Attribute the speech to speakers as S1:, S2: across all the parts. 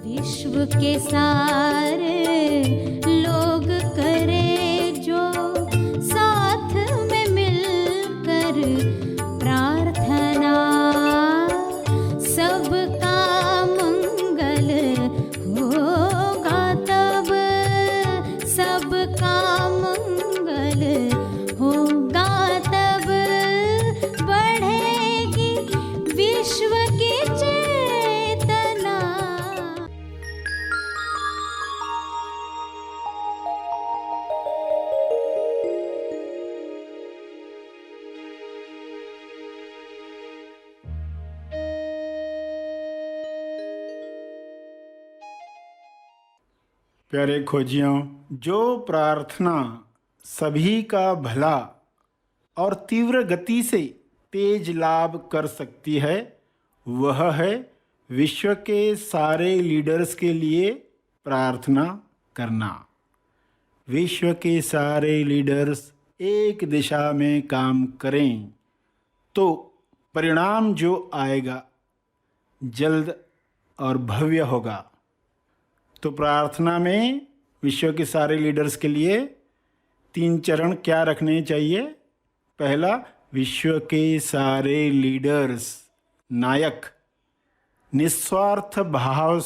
S1: विश्व के सारे लोग करे जो साथ में मिलकर प्रार्थना, सबका मंगल होगा तब, सबका मंगल होगा तब, बढ़ेगी विश्व की चेतना।
S2: प्यारे खोजियों, जो प्रार्थना सभी का भला और तीव्र गति से तेज लाभ कर सकती है, वह है विश्व के सारे लीडर्स के लिए प्रार्थना करना। विश्व के सारे लीडर्स एक दिशा में काम करें तो परिणाम जो आएगा जल्द और भव्य होगा। तो प्रार्थना में विश्व के सारे लीडर्स के लिए 3 चरण क्या रखने चाहिए? पहला, विश्व के सारे लीडर्स नायक निस्वार्थ भाव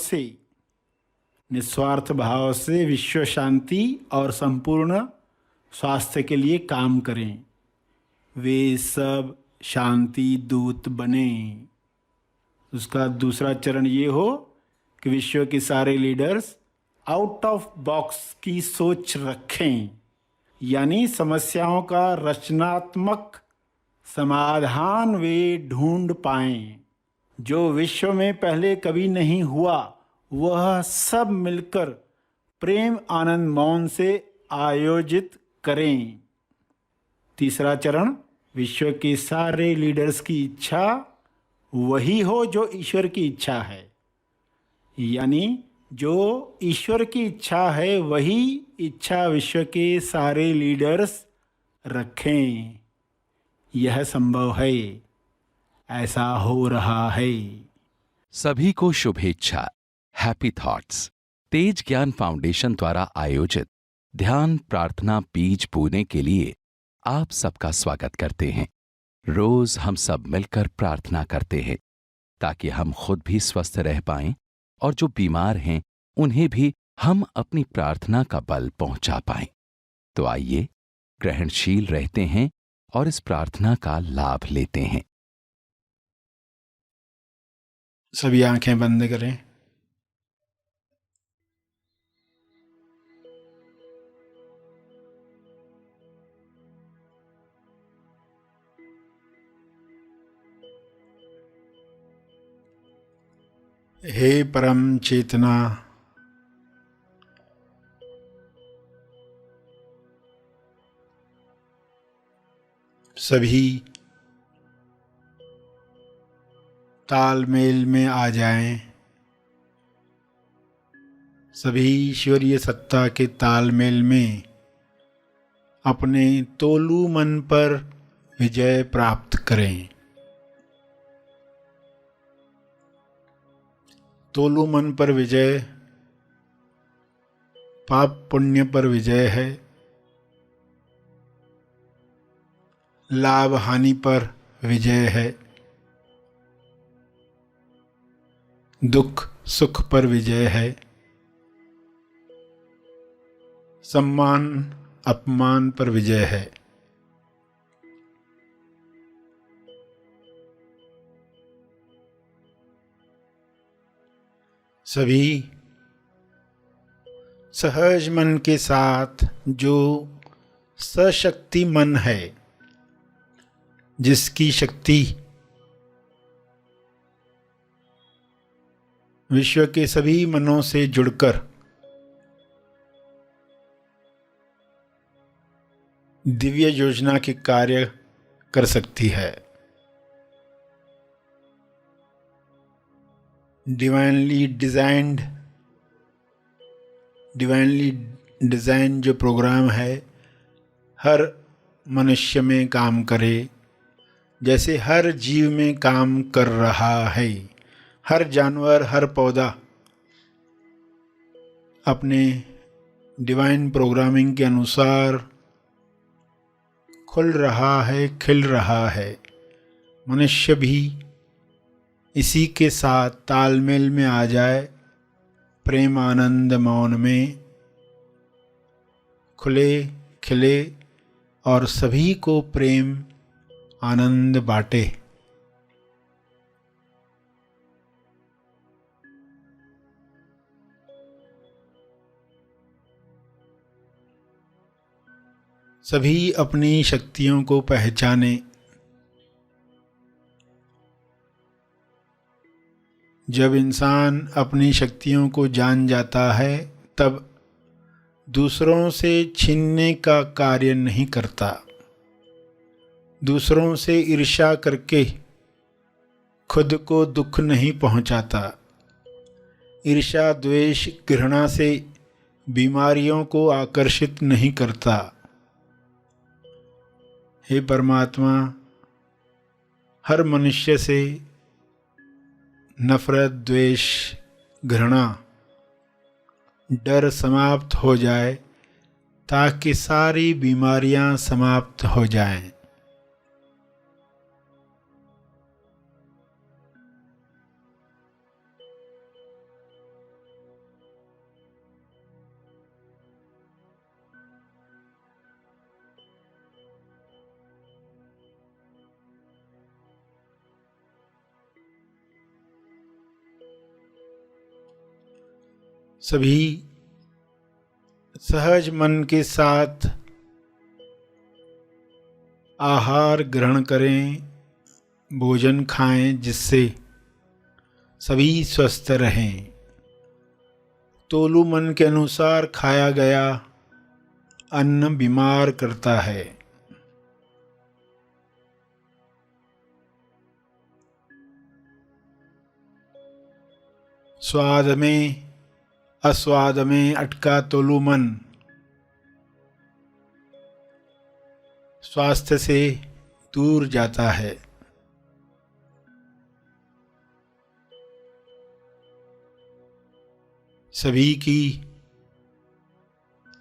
S2: से विश्व शांति और संपूर्ण स्वास्थ्य के लिए काम करें। वे सब शांति दूत बने। उसका दूसरा चरण ये हो कि विश्व के सारे लीडर्स आउट ऑफ बॉक्स की सोच रखें, यानी समस्याओं का रचनात्मक समाधान वे ढूंढ पाएं जो विश्व में पहले कभी नहीं हुआ। वह सब मिलकर प्रेम आनंद मौन से आयोजित करें। तीसरा चरण, विश्व के सारे लीडर्स की इच्छा वही हो जो ईश्वर की इच्छा है, यानी जो ईश्वर की इच्छा है वही इच्छा विश्व के सारे लीडर्स रखें। यह संभव है, ऐसा हो रहा है।
S3: सभी को शुभेच्छा। हैप्पी थॉट्स तेज ज्ञान फाउंडेशन द्वारा आयोजित ध्यान प्रार्थना बीज बोने के लिए आप सबका स्वागत करते हैं। रोज हम सब मिलकर प्रार्थना करते हैं ताकि हम खुद भी स्वस्थ रह पाएं और जो बीमार हैं उन्हें भी हम अपनी प्रार्थना का बल पहुंचा पाएं। तो आइए ग्रहणशील रहते हैं और इस प्रार्थना का लाभ लेते हैं।
S2: सभी आंखें बंद करें। हे परम चेतना, सभी तालमेल में आ जाएं। सभी ईश्वरीय सत्ता के तालमेल में अपने तोलू मन पर विजय प्राप्त करें। तोलू मन पर विजय पाप पुण्य पर विजय है, लाभ हानि पर विजय है, दुख सुख पर विजय है, सम्मान अपमान पर विजय है। सभी सहज मन के साथ जो सशक्ति मन है, जिसकी शक्ति विश्व के सभी मनों से जुड़कर दिव्य योजना के कार्य कर सकती है। डिवाइनली डिज़ाइन जो प्रोग्राम है हर मनुष्य में काम करे, जैसे हर जीव में काम कर रहा है। हर जानवर, हर पौधा अपने डिवाइन प्रोग्रामिंग के अनुसार खुल रहा है, खिल रहा है। मनुष्य भी इसी के साथ तालमेल में आ जाए, प्रेम आनंद मौन में खुले खिले और सभी को प्रेम आनंद बांटे। सभी अपनी शक्तियों को पहचाने। जब इंसान अपनी शक्तियों को जान जाता है तब दूसरों से छीनने का कार्य नहीं करता। दूसरों से ईर्ष्या करके खुद को दुख नहीं पहुंचाता। ईर्ष्या, द्वेष, घृणा से बीमारियों को आकर्षित नहीं करता। हे परमात्मा, हर मनुष्य से नफरत, द्वेष, घृणा, डर समाप्त हो जाए ताकि सारी बीमारियां समाप्त हो जाएं। सभी सहज मन के साथ आहार ग्रहण करें, भोजन खाएं, जिससे सभी स्वस्थ रहें। तोलू मन के अनुसार खाया गया अन्न बीमार करता है। स्वाद में अस्वाद में अटका तोलू मन स्वास्थ्य से दूर जाता है। सभी की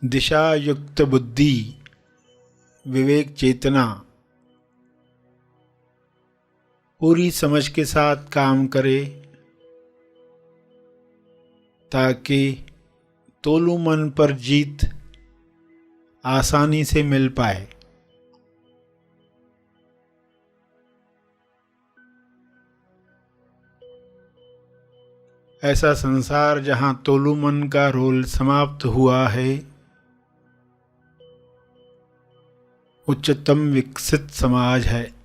S2: दिशा युक्त बुद्धि, विवेक, चेतना पूरी समझ के साथ काम करे ताकि तोलू मन पर जीत आसानी से मिल पाए। ऐसा संसार जहाँ तोलू मन का रोल समाप्त हुआ है, उच्चतम विकसित समाज है।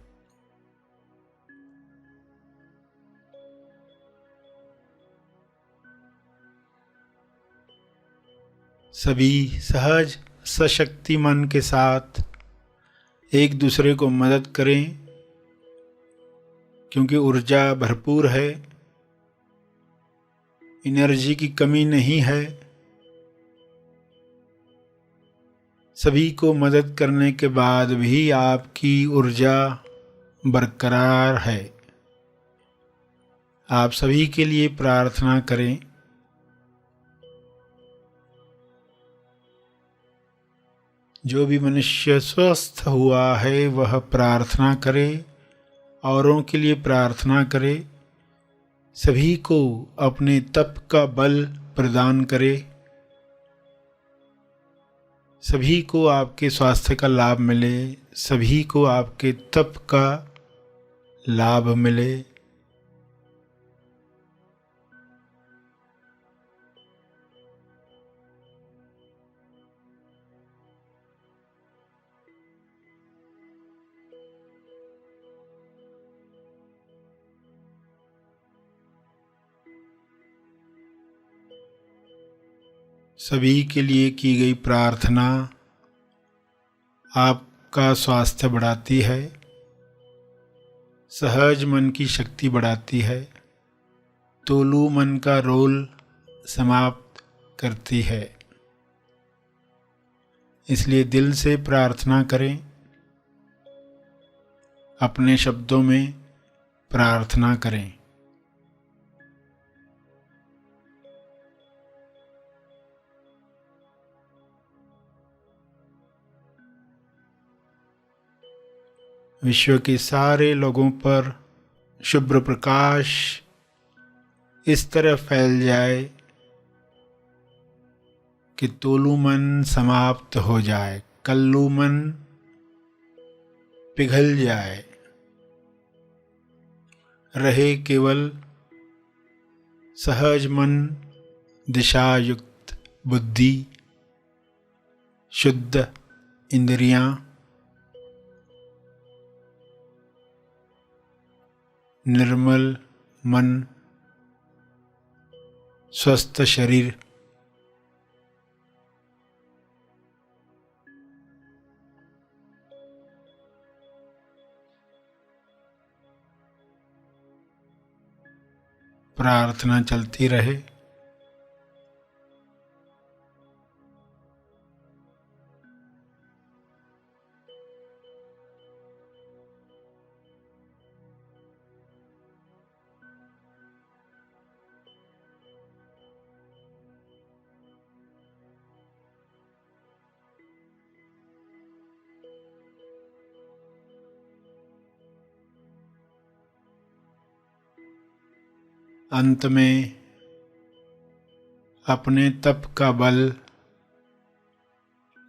S2: सभी सहज सशक्ति मन के साथ एक दूसरे को मदद करें, क्योंकि ऊर्जा भरपूर है, एनर्जी की कमी नहीं है। सभी को मदद करने के बाद भी आपकी ऊर्जा बरकरार है। आप सभी के लिए प्रार्थना करें। जो भी मनुष्य स्वस्थ हुआ है वह प्रार्थना करे, औरों के लिए प्रार्थना करे, सभी को अपने तप का बल प्रदान करे, सभी को आपके स्वास्थ्य का लाभ मिले, सभी को आपके तप का लाभ मिले। सभी के लिए की गई प्रार्थना आपका स्वास्थ्य बढ़ाती है, सहज मन की शक्ति बढ़ाती है, तोलू मन का रोल समाप्त करती है। इसलिए दिल से प्रार्थना करें, अपने शब्दों में प्रार्थना करें। विश्व के सारे लोगों पर शुभ्र प्रकाश इस तरह फैल जाए कि तोलू मन समाप्त हो जाए, कल्लू मन पिघल जाए, रहे केवल सहज मन, दिशायुक्त बुद्धि, शुद्ध इंद्रियां, निर्मल मन, स्वस्थ शरीर। प्रार्थना चलती रहे। अंत में अपने तप का बल,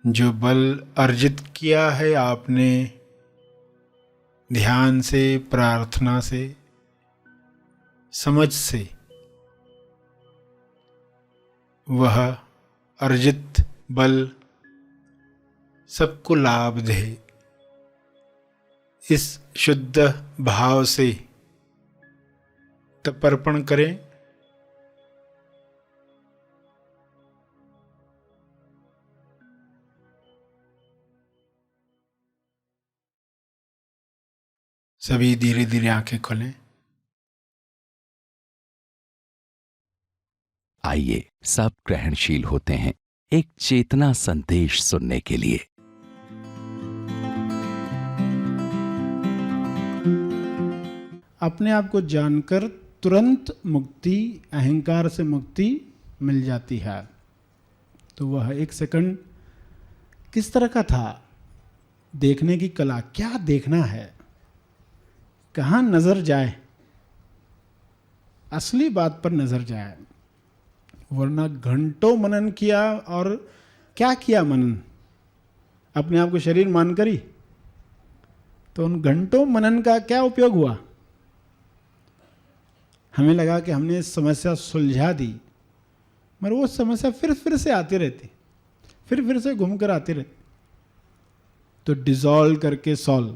S2: जो बल अर्जित किया है आपने ध्यान से, प्रार्थना से, समझ से, वह अर्जित बल सबको लाभ दे। इस शुद्ध भाव से तर्पण करें। सभी धीरे धीरे आंखें खोलें।
S3: आइए सब ग्रहणशील होते हैं एक चेतना संदेश सुनने के लिए।
S2: अपने आप को जानकर तुरंत मुक्ति, अहंकार से मुक्ति मिल जाती है। तो वह एक सेकंड किस तरह का था, देखने की कला, क्या देखना है, कहाँ नजर जाए, असली बात पर नजर जाए। वरना घंटों मनन किया, और क्या किया मनन, अपने आप को शरीर मानकर ही, तो उन घंटों मनन का क्या उपयोग हुआ। हमें लगा कि हमने समस्या सुलझा दी, मगर वो समस्या फिर से आती रहती, फिर से घूमकर आती रहती। तो डिसॉल्व करके सॉल्व,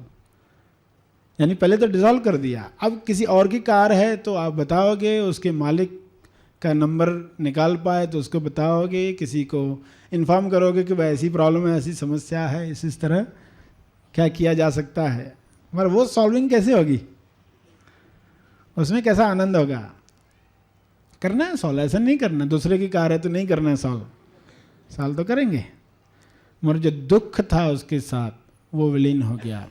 S2: यानी पहले तो डिसॉल्व कर दिया, अब किसी और की कार है तो आप बताओगे, उसके मालिक का नंबर निकाल पाए तो उसको बताओगे, किसी को इन्फॉर्म करोगे कि भाई ऐसी प्रॉब्लम है, ऐसी समस्या है, इस तरह क्या किया जा सकता है। मगर वो सॉल्विंग कैसे होगी, उसमें कैसा आनंद होगा। करना है सॉल्व, ऐसा नहीं करना दूसरे की कार है तो नहीं करना है सॉल्व तो करेंगे। मगर जो दुख था उसके साथ वो विलीन हो गया।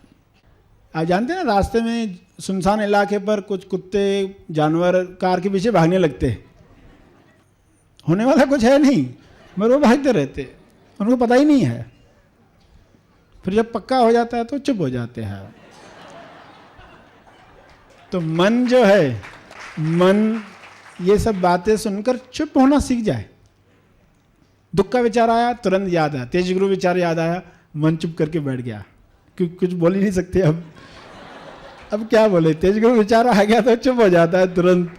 S2: आप जानते हैं ना, रास्ते में सुनसान इलाके पर कुछ कुत्ते जानवर कार के पीछे भागने लगते, होने वाला कुछ है नहीं, मगर वो भागते रहते, उनको पता ही नहीं है। फिर जब पक्का हो जाता है तो चुप हो जाते हैं। तो मन जो है, मन ये सब बातें सुनकर चुप होना सीख जाए। दुख का विचार आया तुरंत याद आया, तेज गुरु विचार याद आया, मन चुप करके बैठ गया, क्योंकि कुछ बोल ही नहीं सकते अब क्या बोले, तेज गुरु विचार आ गया तो चुप हो जाता है तुरंत।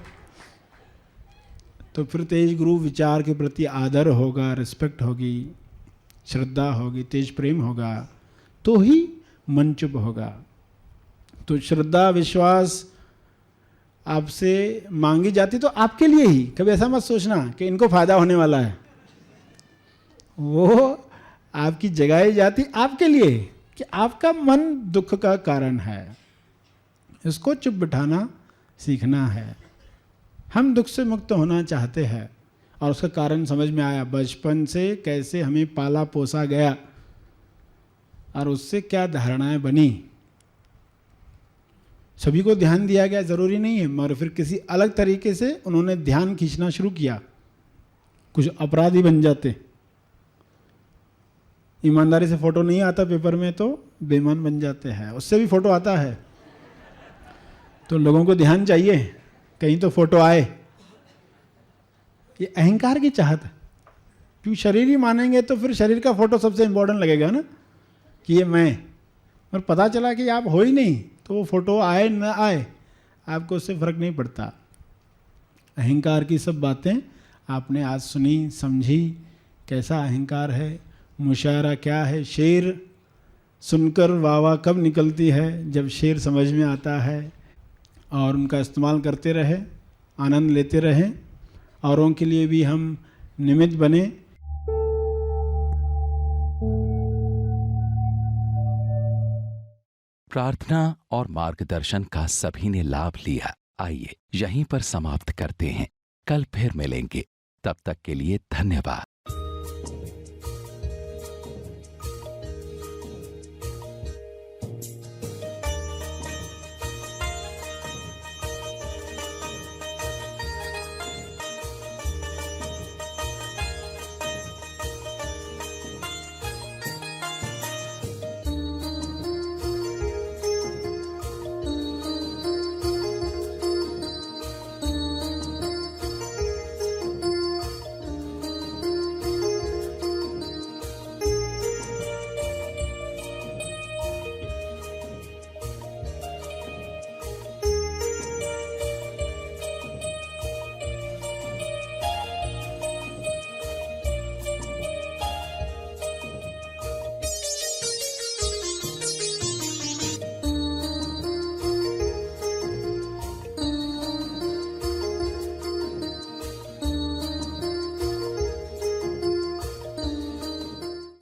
S2: तो फिर तेज गुरु विचार के प्रति आदर होगा, रिस्पेक्ट होगी, श्रद्धा होगी, तेज प्रेम होगा, तो ही मन चुप होगा। तो श्रद्धा विश्वास आपसे मांगी जाती तो आपके लिए ही, कभी ऐसा मत सोचना कि इनको फायदा होने वाला है। वो आपकी जगाई जाती आपके लिए कि आपका मन दुख का कारण है, इसको चुप बिठाना सीखना है। हम दुख से मुक्त होना चाहते हैं, और उसका कारण समझ में आया बचपन से कैसे हमें पाला पोसा गया और उससे क्या धारणाएं बनी। सभी को ध्यान दिया गया जरूरी नहीं है, मगर फिर किसी अलग तरीके से उन्होंने ध्यान खींचना शुरू किया। कुछ अपराधी बन जाते, ईमानदारी से फोटो नहीं आता पेपर में तो बेईमान बन जाते हैं, उससे भी फोटो आता है। तो लोगों को ध्यान चाहिए, कहीं तो फोटो आए। ये अहंकार की चाहत है। क्यों शरीर ही मानेंगे तो फिर शरीर का फोटो सबसे इंपॉर्टेंट लगेगा ना, कि ये मैं। और पता चला कि आप हो ही नहीं, तो वो फोटो आए ना आए आपको उससे फर्क नहीं पड़ता। अहंकार की सब बातें आपने आज सुनी, समझी, कैसा अहंकार है, मुशायरा क्या है। शेर सुनकर वाह वाह कब निकलती है, जब शेर समझ में आता है। और उनका इस्तेमाल करते रहे, आनंद लेते रहें, औरों के लिए भी हम निमित्त बने।
S3: प्रार्थना और मार्गदर्शन का सभी ने लाभ लिया। आइए यहीं पर समाप्त करते हैं, कल फिर मिलेंगे। तब तक के लिए धन्यवाद।